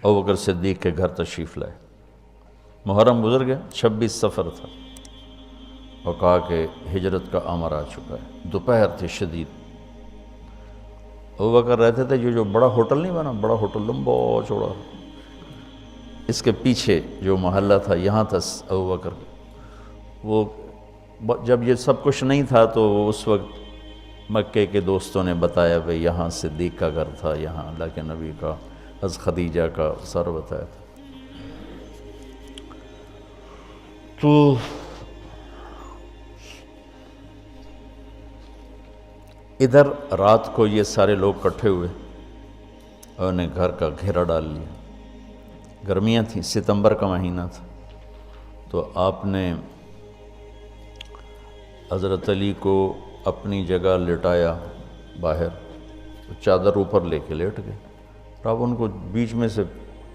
ابوبکر صدیق کے گھر تشریف لائے۔ محرم گزر گیا، 26 صفر تھا، اور کہا کہ ہجرت کا امر آ چکا ہے۔ دوپہر تھی شدید۔ ابوبکر رہتے تھے جو بڑا ہوٹل نہیں بنا، بڑا ہوٹل لمبا چوڑا، اس کے پیچھے جو محلہ تھا یہاں تھا ابوبکر۔ وہ جب یہ سب کچھ نہیں تھا تو اس وقت مکے کے دوستوں نے بتایا بھئی یہاں صدیق کا گھر تھا، یہاں اللہ کے نبی کا، حضرت خدیجہ کا سر بتایا تھا۔ تو ادھر رات کو یہ سارے لوگ اکٹھے ہوئے اور انہیں گھر کا گھیرا ڈال لیا۔ گرمیاں تھیں، ستمبر کا مہینہ تھا، تو آپ نے حضرت علی کو اپنی جگہ لٹایا باہر، چادر اوپر لے کے لیٹ گئے۔ آپ ان کو بیچ میں سے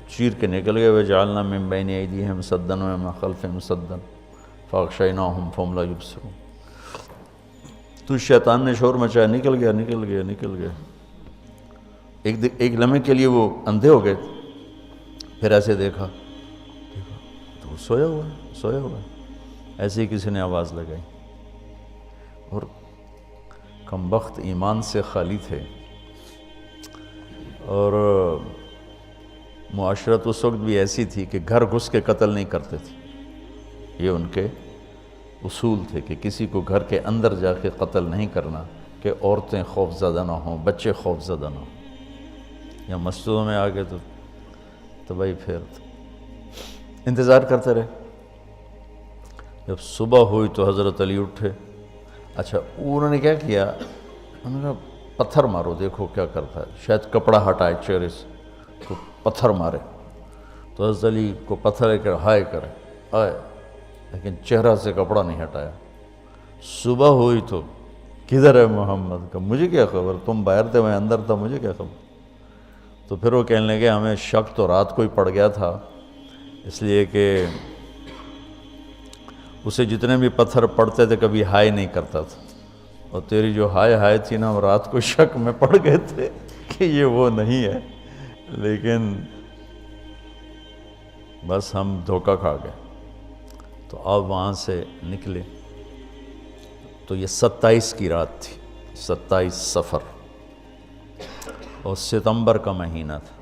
چیر کے نکل گئے، وَجَعَلْنَا مِن بَيْنِ أَيْدِيهِمْ سَدًّا وَمِن خَلْفِهِمْ سَدًّا فَأَغْشَيْنَاهُمْ فَهُمْ لَا يُبْصِرُونَ۔ تو شیطان نے شور مچایا، نکل گیا۔ ایک لمحے کے لیے وہ اندھے ہو گئے، پھر ایسے دیکھا تو وہ سویا ہوا ہے۔ ایسے ہی کسی نے آواز لگائی، اور کمبخت ایمان سے خالی تھے، اور معاشرت اس وقت بھی ایسی تھی کہ گھر گھس کے قتل نہیں کرتے تھے۔ یہ ان کے اصول تھے کہ کسی کو گھر کے اندر جا کے قتل نہیں کرنا، کہ عورتیں خوف زدہ نہ ہوں، بچے خوف زدہ نہ ہوں۔ یا مسجدوں میں آگے تو بھائی پھر انتظار کرتے رہے۔ جب صبح ہوئی تو حضرت علی اٹھے۔ اچھا، انہوں نے کیا کیا؟ انہوں نے کہا پتھر مارو، دیکھو کیا کرتا ہے، شاید کپڑا ہٹائے چہرے سے، تو پتھر مارے۔ تو حضرت علی کو پتھر لے کر ہائے کرے، لیکن چہرہ سے کپڑا نہیں ہٹایا۔ صبح ہوئی تو کدھر ہے محمد کا؟ مجھے کیا خبر، تم باہر تھے میں اندر تھا، مجھے کیا خبر؟ تو پھر وہ کہنے لگے ہمیں شک تو رات کو ہی پڑ گیا تھا، اس لیے کہ اسے جتنے بھی پتھر پڑتے تھے کبھی ہائے نہیں کرتا تھا، اور تیری جو ہائے تھی نا، رات کو شک میں پڑ گئے تھے کہ یہ وہ نہیں ہے، لیکن بس ہم دھوکہ کھا گئے۔ تو آپ وہاں سے نکلے تو یہ 27 کی رات تھی، 27 صفر، اور ستمبر کا مہینہ تھا۔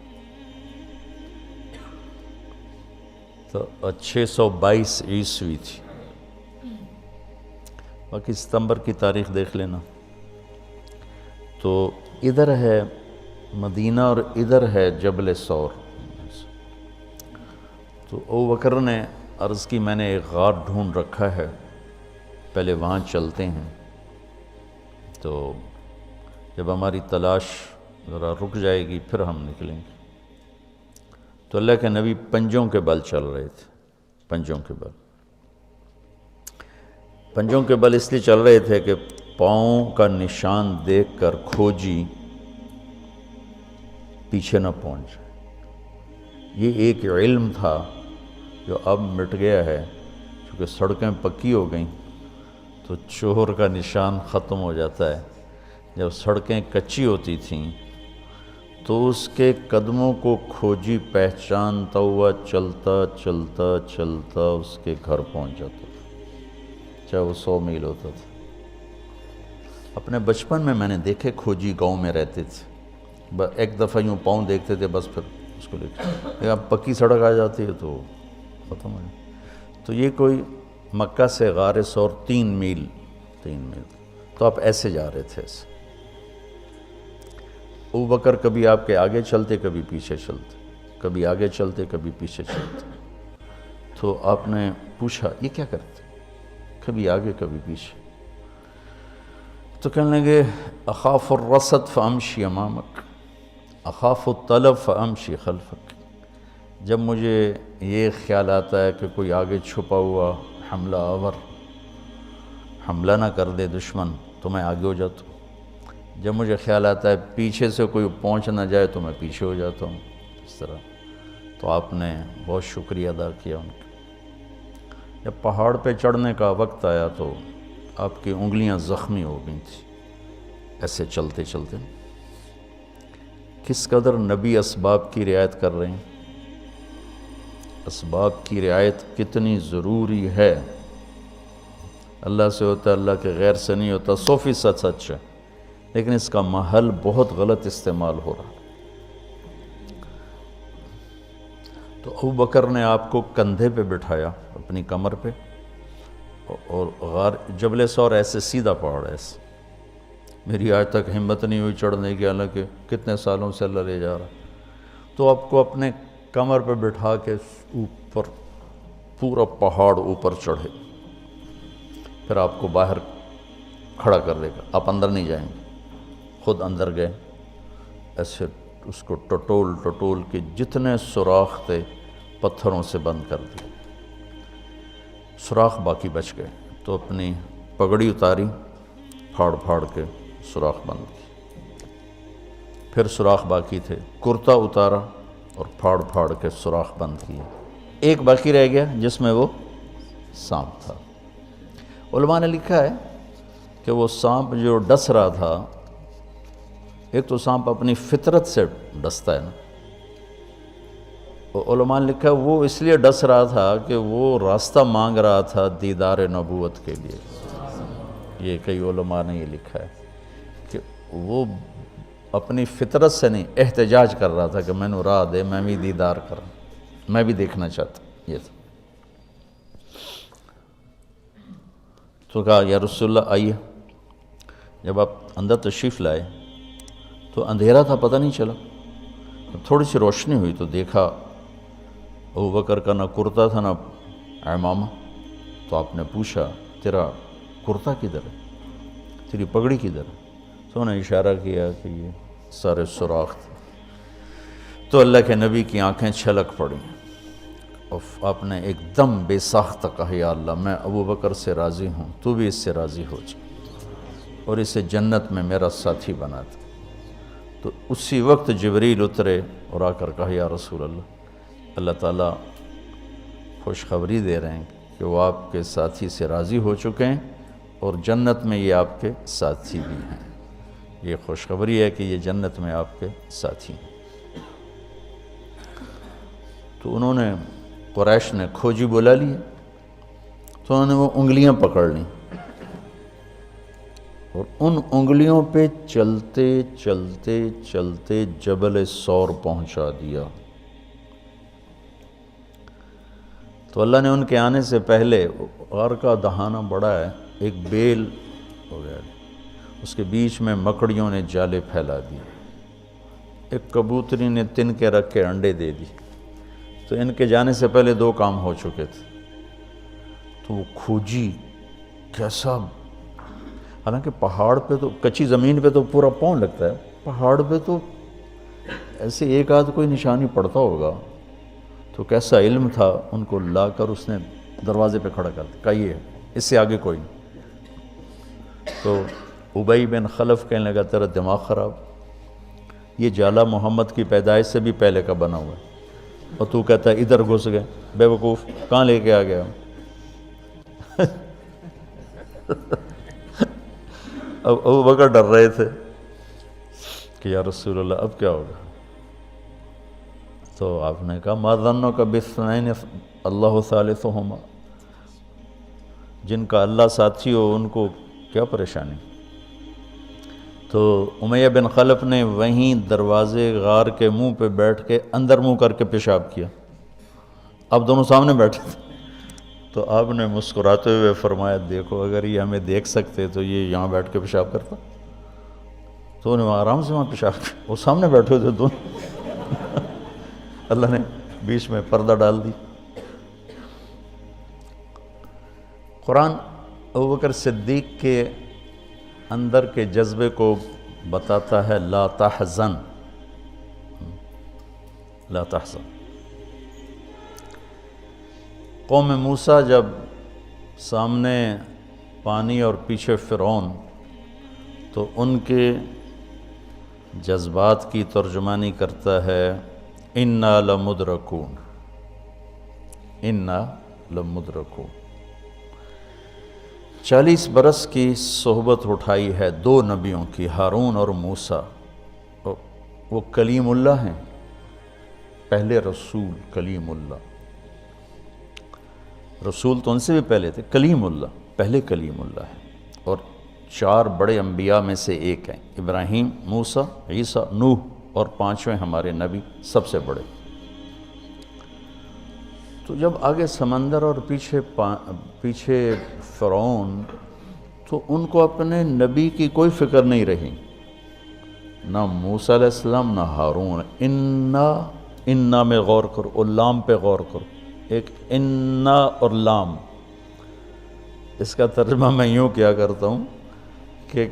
تو 622 عیسوی تھی۔ باقی ستمبر کی تاریخ دیکھ لینا۔ تو ادھر ہے مدینہ اور ادھر ہے جبل ثور۔ تو ابوبکر نے عرض کی میں نے ایک غار ڈھونڈ رکھا ہے، پہلے وہاں چلتے ہیں، تو جب ہماری تلاش ذرا رک جائے گی پھر ہم نکلیں گے۔ تو اللہ کے نبی پنجوں کے بل چل رہے تھے، پنجوں کے بل اس لیے چل رہے تھے کہ پاؤں کا نشان دیکھ کر کھوجی پیچھے نہ پہنچ جائے۔ یہ ایک علم تھا جو اب مٹ گیا ہے، چونکہ سڑکیں پکی ہو گئیں تو چور کا نشان ختم ہو جاتا ہے۔ جب سڑکیں کچی ہوتی تھیں تو اس کے قدموں کو کھوجی پہچانتا ہوا چلتا اس کے گھر پہنچ جاتا تھا، چاہے وہ 100 میل ہوتا تھا۔ اپنے بچپن میں نے دیکھے کھوجی گاؤں میں رہتے تھے، ایک دفعہ یوں پاؤں دیکھتے تھے بس پھر اس کو لے کے، اب پکی سڑک آ جاتی ہے تو ختم ہو جائے۔ تو یہ کوئی مکہ سے غار ثور 3 میل، تو آپ ایسے جا رہے تھے ایسے۔ ابوبکر کبھی آپ کے آگے چلتے، کبھی پیچھے چلتے، کبھی آگے چلتے، کبھی پیچھے چلتے۔ تو آپ نے پوچھا یہ کیا کرتے؟ کبھی آگے کبھی پیچھے۔ تو کہنے لگے اخاف الرصد فامشی امامک، اخاف الطلب فامشی خلفک۔ جب مجھے یہ خیال آتا ہے کہ کوئی آگے چھپا ہوا حملہ آور حملہ نہ کر دے دشمن تو میں آگے ہو جاتا ہوں، جب مجھے خیال آتا ہے پیچھے سے کوئی پہنچ نہ جائے تو میں پیچھے ہو جاتا ہوں، اس طرح۔ تو آپ نے بہت شکریہ ادا کیا ان کا۔ جب پہاڑ پہ چڑھنے کا وقت آیا تو آپ کی انگلیاں زخمی ہو گئی تھیں ایسے چلتے چلتے۔ کس قدر نبی اسباب کی رعایت کر رہے ہیں۔ اسباب کی رعایت کتنی ضروری ہے۔ اللہ سے ہوتا ہے، اللہ کے غیر سے نہیں ہوتا، 100% سچ ہے، لیکن اس کا محل بہت غلط استعمال ہو رہا ہے۔ تو ابو بکر نے آپ کو کندھے پہ بٹھایا، اپنی کمر پہ، اور غار جبل ثور ایسے سیدھا پہاڑ ہے ایسے، میری آج تک ہمت نہیں ہوئی چڑھنے کی، حالانکہ کتنے سالوں سے اللہ لے جا رہا۔ تو آپ کو اپنے کمر پہ بٹھا کے اوپر پورا پہاڑ اوپر چڑھے، پھر آپ کو باہر کھڑا کر دے گا، آپ اندر نہیں جائیں گے۔ خود اندر گئے، ایسے اس کو ٹٹول کے جتنے سوراخ تھے پتھروں سے بند کر دیے، سوراخ باقی بچ گئے۔ تو اپنی پگڑی اتاری، پھاڑ کے سوراخ بند کی، پھر سوراخ باقی تھے، کرتا اتارا اور پھاڑ کے سوراخ بند کیے۔ ایک باقی رہ گیا جس میں وہ سانپ تھا۔ علماء نے لکھا ہے کہ وہ سانپ جو ڈس رہا تھا، ایک تو سانپ اپنی فطرت سے ڈستا ہے نا، علماء نے لکھا ہے وہ اس لیے ڈس رہا تھا کہ وہ راستہ مانگ رہا تھا دیدار نبوت کے لیے۔ یہ کئی علماء نے یہ لکھا ہے کہ وہ اپنی فطرت سے نہیں، احتجاج کر رہا تھا کہ میں نے راہ دے، میں بھی دیدار کروں، میں بھی دیکھنا چاہتا۔ یہ تھا۔ تو کہا یا رسول اللہ آئیے۔ جب آپ اندر تشریف لائے تو اندھیرا تھا، پتہ نہیں چلا۔ تھوڑی سی روشنی ہوئی تو دیکھا ابو بکر کا نہ کرتا تھا نہ عمامہ۔ تو آپ نے پوچھا تیرا کرتا کدھر ہے، تیری پگڑی کدھر ہے؟ تو انہوں نے اشارہ کیا کہ یہ سارے سوراخ تھے۔ تو اللہ کے نبی کی آنکھیں چھلک پڑیں، اور آپ نے ایک دم بے ساختہ کہا یا اللہ میں ابو بکر سے راضی ہوں، تو بھی اس سے راضی ہو جا اور اسے جنت میں میرا ساتھی بنا دے۔ تو اسی وقت جبریل اترے اور آ کر کہا یا رسول اللہ تعالیٰ خوشخبری دے رہے ہیں کہ وہ آپ کے ساتھی سے راضی ہو چکے ہیں اور جنت میں یہ آپ کے ساتھی بھی ہیں۔ یہ خوشخبری ہے کہ یہ جنت میں آپ کے ساتھی ہیں۔ تو انہوں نے، قریش نے کھوجی بلا لی، تو انہوں نے وہ انگلیاں پکڑ لیں اور ان انگلیوں پہ چلتے چلتے چلتے جبل ثور پہنچا دیا۔ تو اللہ نے ان کے آنے سے پہلے، غار کا دہانہ بڑا ہے، ایک بیل ہو گیا، اس کے بیچ میں مکڑیوں نے جالے پھیلا دیے، ایک کبوتری نے تن کے رکھ کے انڈے دے دی۔ تو ان کے جانے سے پہلے 2 کام ہو چکے تھے۔ تو وہ کھوجی کیسا، حالانکہ پہاڑ پہ تو کچی زمین پہ تو پورا پاؤں لگتا ہے، پہاڑ پہ تو ایسے ایک آدھ کوئی نشانی پڑتا ہوگا۔ تو کیسا علم تھا، ان کو لا کر اس نے دروازے پہ کھڑا کر دیا، کہا یہ اس سے آگے کوئی نہیں۔ تو ابی بن خلف کہنے لگا تیرا دماغ خراب، یہ جالا محمد کی پیدائش سے بھی پہلے کا بنا ہوا ہے، اور تو کہتا ہے ادھر گھس گئے، بے وقوف کہاں لے کے آ گیا؟ اب ابو بکر ڈر رہے تھے کہ یا رسول اللہ اب کیا ہوگا؟ تو آپ نے کہا ما ظنک باثنین اللہ ثالثہما، جن کا اللہ ساتھی ہو ان کو کیا پریشانی۔ تو امیہ بن خلف نے وہیں دروازے غار کے منہ پہ بیٹھ کے اندر منہ کر کے پیشاب کیا، اب دونوں سامنے بیٹھے تھے۔ تو آپ نے مسکراتے ہوئے فرمایا دیکھو اگر یہ ہمیں دیکھ سکتے تو یہ یہاں بیٹھ کے پیشاب کرتا۔ تو انہوں نے آرام سے وہاں پیشاب کیا، وہ سامنے بیٹھے تھے دونوں۔ اللہ نے بیچ میں پردہ ڈال دی۔ قرآن ابوبکر صدیق کے اندر کے جذبے کو بتاتا ہے، لا تحزن، لا تحزن۔ قوم موسیٰ جب سامنے پانی اور پیچھے فرعون، تو ان کے جذبات کی ترجمانی کرتا ہے اِنَّا لَمُدْرَكُونَ، اِنَّا لَمُدْرَكُونَ۔ 40 برس کی صحبت اٹھائی ہے 2 نبیوں کی، ہارون اور موسیٰ۔ وہ کلیم اللہ ہیں، پہلے رسول کلیم اللہ، رسول تو ان سے بھی پہلے تھے، کلیم اللہ، پہلے کلیم اللہ ہے، اور 4 بڑے انبیاء میں سے ایک ہیں، ابراہیم، موسیٰ، عیسیٰ، نوح، اور 5ویں ہمارے نبی سب سے بڑے۔ تو جب آگے سمندر اور پیچھے فرعون، تو ان کو اپنے نبی کی کوئی فکر نہیں رہی، نہ موسیٰ علیہ السلام نہ ہارون۔ انا میں غور کرو، اور لام پہ غور کرو، ایک انا اور لام، اس کا ترجمہ میں یوں کیا کرتا ہوں کہ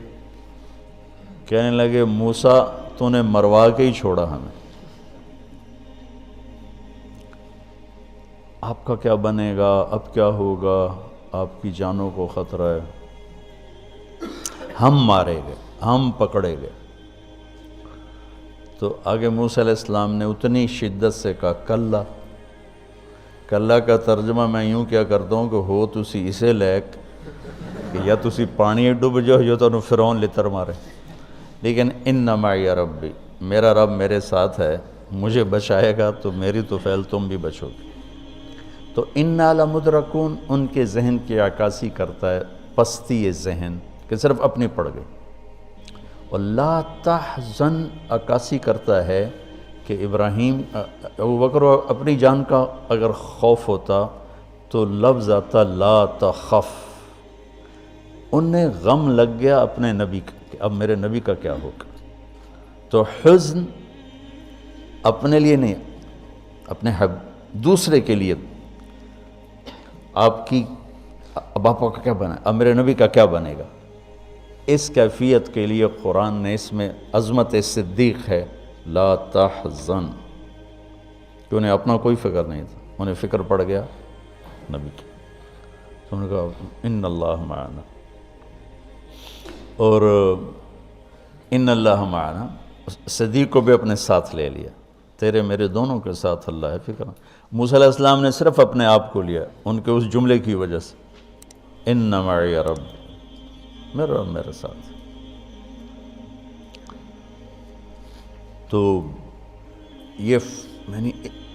کہنے لگے موسیٰ تو نے مروا کے ہی چھوڑا ہمیں، آپ کا کیا بنے گا، اب کیا ہوگا، آپ کی جانوں کو خطرہ ہے، ہم مارے گئے، ہم پکڑے گئے۔ تو آگے موسیٰ علیہ السلام نے اتنی شدت سے کہا کلا۔ کلا کا ترجمہ میں یوں کیا کرتا ہوں کہ ہو تسی اسے لیک کہ یا تسی پانی ڈوب جاؤ یا تو فرعون لتر مارے، لیکن ان معی ربی، میرا رب میرے ساتھ ہے، مجھے بچائے گا تو میری تو فعل تم بھی بچو گے۔ تو انا لمدرکون ان کے ذہن کی عکاسی کرتا ہے، پستی ذہن کہ صرف اپنی پڑ گئی، اور لا تحزن عکاسی کرتا ہے کہ ابراہیم، ابوبکر اپنی جان کا اگر خوف ہوتا تو لفظ آتا لا تخف، انہیں غم لگ گیا اپنے نبی کا کہ اب میرے نبی کا کیا ہوگا۔ تو حزن اپنے لیے نہیں، اپنے دوسرے کے لیے، آپ کی اب آپ کا کیا بنا، اب میرے نبی کا کیا بنے گا، اس کیفیت کے لیے قرآن نے اس میں عظمت صدیق ہے، لا تحزن، کہ انہیں اپنا کوئی فکر نہیں تھا، انہیں فکر پڑ گیا نبی کی۔ تو انہوں نے کہا ان اللہ معنا، اور ان اللہ معنا، صدیق کو بھی اپنے ساتھ لے لیا، تیرے میرے دونوں کے ساتھ اللہ ہے، فکر۔ موسیٰ علیہ السلام نے صرف اپنے آپ کو لیا ان کے اس جملے کی وجہ سے، ان معی رب، میرا رب میرے ساتھ۔ تو یہ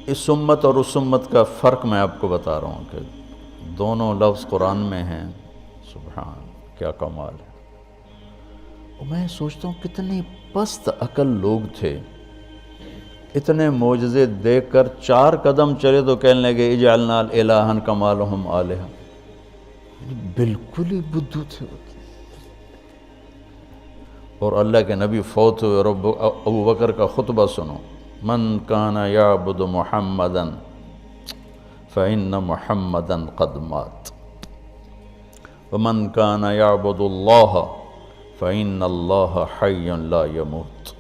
اس امت اور اس امت کا فرق میں آپ کو بتا رہا ہوں کہ دونوں لفظ قرآن میں ہیں، سبحان، کیا کمال ہے۔ اور میں سوچتا ہوں کتنے پست عقل لوگ تھے، اتنے معجزے دیکھ کر 4 قدم چلے تو کہنے لگے اجعلنا الہا کما لہم آلہہ، بالکل ہی بدھو تھے۔ اور اللہ کے نبی فوت ہوئے، اور ابو بکر کا خطبہ سنو، من کان یعبد محمدا فإن محمدا قد مات ومن کان یعبد اللہ فإن اللہ حی لا یموت۔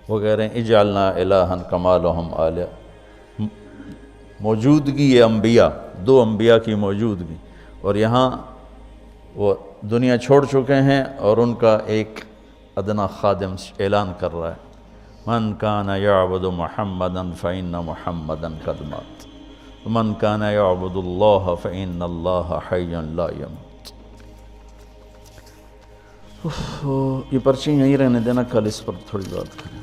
وہ کہہ رہے ہیں اجعلنا الہا کما لہم آلہہ، موجودگی یہ انبیاء، 2 انبیاء کی موجودگی، اور یہاں وہ دنیا چھوڑ چکے ہیں اور ان کا ایک ادنا خادم اعلان کر رہا ہے، من کان یعبد محمدا فإن محمدا قد مات ومن کان یعبد اللہ فإن اللہ حی لا یموت۔ یہ پرچی یہیں رہنے دینا، کل اس پر تھوڑی بات کریں۔